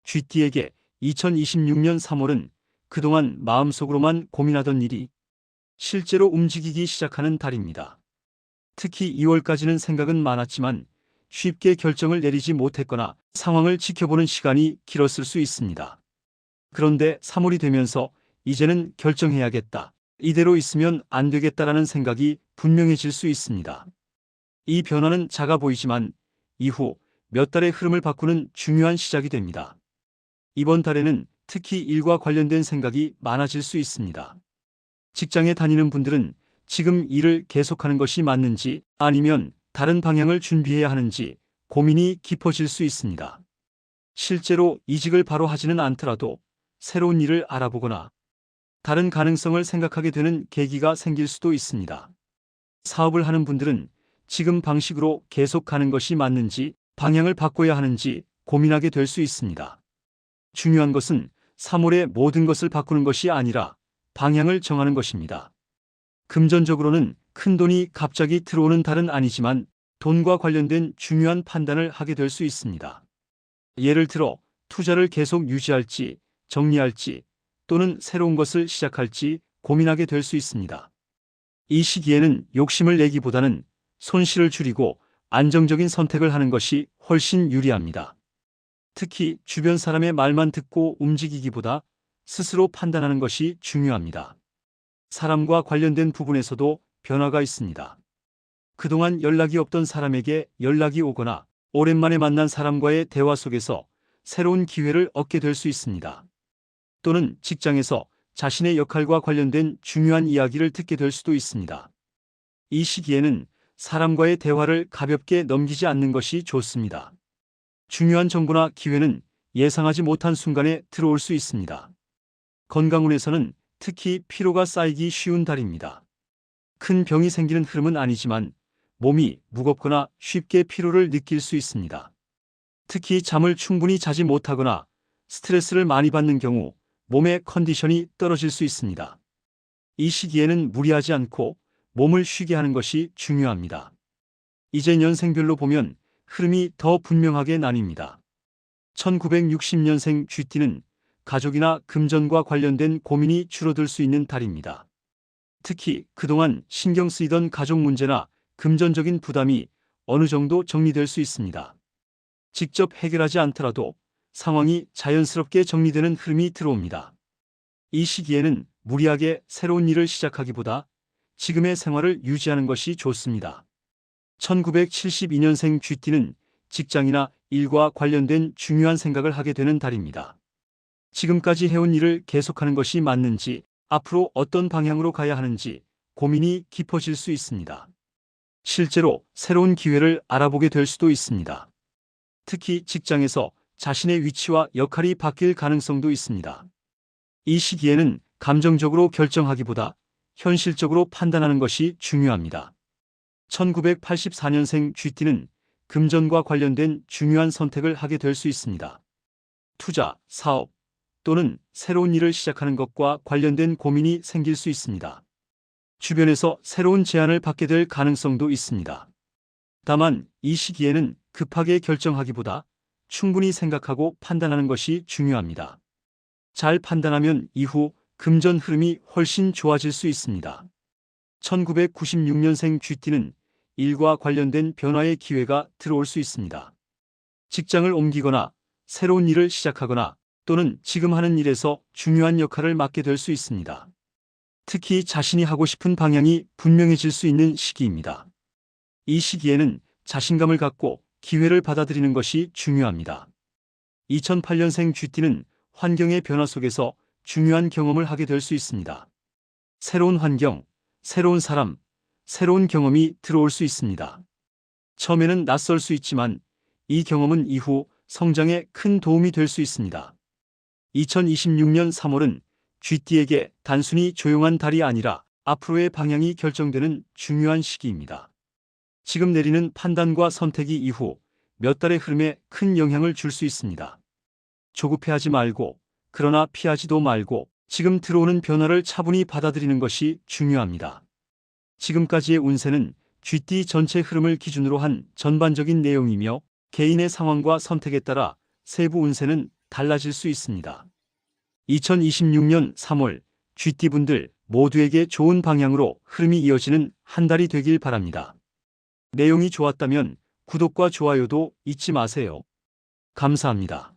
쥐띠에게 2026년 3월은 그동안 마음속으로만 고민하던 일이 실제로 움직이기 시작하는 달입니다. 특히 2월까지는 생각은 많았지만 쉽게 결정을 내리지 못했거나 상황을 지켜보는 시간이 길었을 수 있습니다. 그런데 3월이 되면서 이제는 결정해야겠다, 이대로 있으면 안 되겠다라는 생각이 분명해질 수 있습니다. 이 변화는 작아 보이지만 이후 몇 달의 흐름을 바꾸는 중요한 시작이 됩니다. 이번 달에는 특히 일과 관련된 생각이 많아질 수 있습니다. 직장에 다니는 분들은 지금 일을 계속하는 것이 맞는지 아니면 다른 방향을 준비해야 하는지 고민이 깊어질 수 있습니다. 실제로 이직을 바로 하지는 않더라도 새로운 일을 알아보거나 다른 가능성을 생각하게 되는 계기가 생길 수도 있습니다. 사업을 하는 분들은 지금 방식으로 계속 가는 것이 맞는지 방향을 바꿔야 하는지 고민하게 될 수 있습니다. 중요한 것은 3월에 모든 것을 바꾸는 것이 아니라 방향을 정하는 것입니다. 금전적으로는 큰돈이 갑자기 들어오는 달은 아니지만 돈과 관련된 중요한 판단을 하게 될 수 있습니다. 예를 들어 투자를 계속 유지할지 정리할지 또는 새로운 것을 시작할지 고민하게 될 수 있습니다. 이 시기에는 욕심을 내기보다는 손실을 줄이고 안정적인 선택을 하는 것이 훨씬 유리합니다. 특히 주변 사람의 말만 듣고 움직이기보다 스스로 판단하는 것이 중요합니다. 사람과 관련된 부분에서도 변화가 있습니다. 그동안 연락이 없던 사람에게 연락이 오거나 오랜만에 만난 사람과의 대화 속에서 새로운 기회를 얻게 될 수 있습니다. 또는 직장에서 자신의 역할과 관련된 중요한 이야기를 듣게 될 수도 있습니다. 이 시기에는 사람과의 대화를 가볍게 넘기지 않는 것이 좋습니다. 중요한 정보나 기회는 예상하지 못한 순간에 들어올 수 있습니다. 건강운에서는 특히 피로가 쌓이기 쉬운 달입니다. 큰 병이 생기는 흐름은 아니지만 몸이 무겁거나 쉽게 피로를 느낄 수 있습니다. 특히 잠을 충분히 자지 못하거나 스트레스를 많이 받는 경우 몸의 컨디션이 떨어질 수 있습니다. 이 시기에는 무리하지 않고 몸을 쉬게 하는 것이 중요합니다. 이제 년생별로 보면 흐름이 더 분명하게 나뉩니다. 1960년생 쥐띠는 가족이나 금전과 관련된 고민이 줄어들 수 있는 달입니다. 특히 그동안 신경 쓰이던 가족 문제나 금전적인 부담이 어느 정도 정리될 수 있습니다. 직접 해결하지 않더라도 상황이 자연스럽게 정리되는 흐름이 들어옵니다. 이 시기에는 무리하게 새로운 일을 시작하기보다 지금의 생활을 유지하는 것이 좋습니다. 1972년생 쥐띠는 직장이나 일과 관련된 중요한 생각을 하게 되는 달입니다. 지금까지 해온 일을 계속하는 것이 맞는지, 앞으로 어떤 방향으로 가야 하는지 고민이 깊어질 수 있습니다. 실제로 새로운 기회를 알아보게 될 수도 있습니다. 특히 직장에서 자신의 위치와 역할이 바뀔 가능성도 있습니다. 이 시기에는 감정적으로 결정하기보다 현실적으로 판단하는 것이 중요합니다. 1984년생 쥐띠는 금전과 관련된 중요한 선택을 하게 될 수 있습니다. 투자, 사업 또는 새로운 일을 시작하는 것과 관련된 고민이 생길 수 있습니다. 주변에서 새로운 제안을 받게 될 가능성도 있습니다. 다만 이 시기에는 급하게 결정하기보다 충분히 생각하고 판단하는 것이 중요합니다. 잘 판단하면 이후 금전 흐름이 훨씬 좋아질 수 있습니다. 1996년생 쥐띠는 일과 관련된 변화의 기회가 들어올 수 있습니다. 직장을 옮기거나 새로운 일을 시작하거나 또는 지금 하는 일에서 중요한 역할을 맡게 될 수 있습니다. 특히 자신이 하고 싶은 방향이 분명해질 수 있는 시기입니다. 이 시기에는 자신감을 갖고 기회를 받아들이는 것이 중요합니다. 2008년생 쥐띠는 환경의 변화 속에서 중요한 경험을 하게 될 수 있습니다. 새로운 환경, 새로운 사람, 새로운 경험이 들어올 수 있습니다. 처음에는 낯설 수 있지만 이 경험은 이후 성장에 큰 도움이 될 수 있습니다. 2026년 3월은 쥐띠에게 단순히 조용한 달이 아니라 앞으로의 방향이 결정되는 중요한 시기입니다. 지금 내리는 판단과 선택이 이후 몇 달의 흐름에 큰 영향을 줄 수 있습니다. 조급해하지 말고, 그러나 피하지도 말고 지금 들어오는 변화를 차분히 받아들이는 것이 중요합니다. 지금까지의 운세는 쥐띠 전체 흐름을 기준으로 한 전반적인 내용이며 개인의 상황과 선택에 따라 세부 운세는 달라질 수 있습니다. 2026년 3월 GT분들 모두에게 좋은 방향으로 흐름이 이어지는 한 달이 되길 바랍니다. 내용이 좋았다면 구독과 좋아요도 잊지 마세요. 감사합니다.